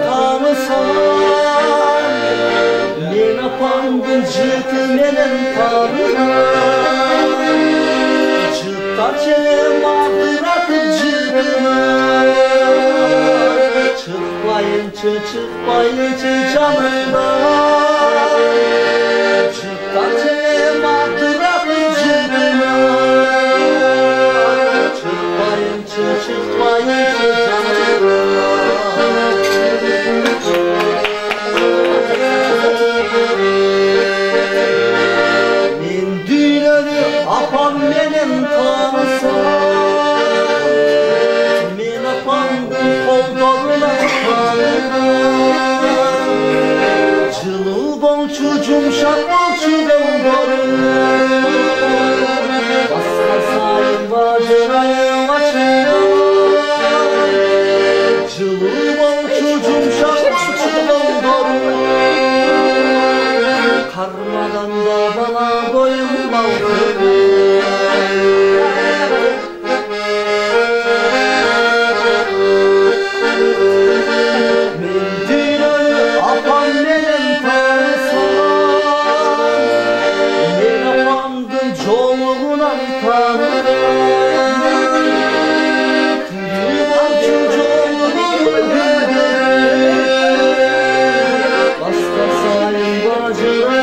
tanısan, men apamdın jıtı menen tanınan, jıttarçem ardıratıp jıtıma, çıkmayınçı canımdan, jıttarçem ardıratıp jıtıma, çıkmayınçı canımdan. Men dünyada apam menen tanısan, men apamdın kollarına tanınan, жылы болчу жумшак болчу колдорум, баскан сайын бажырайып ачылган, жылы болчу жумшак болчу колдорум, кармаганда бала боюм балкып. Başka sayın bacılar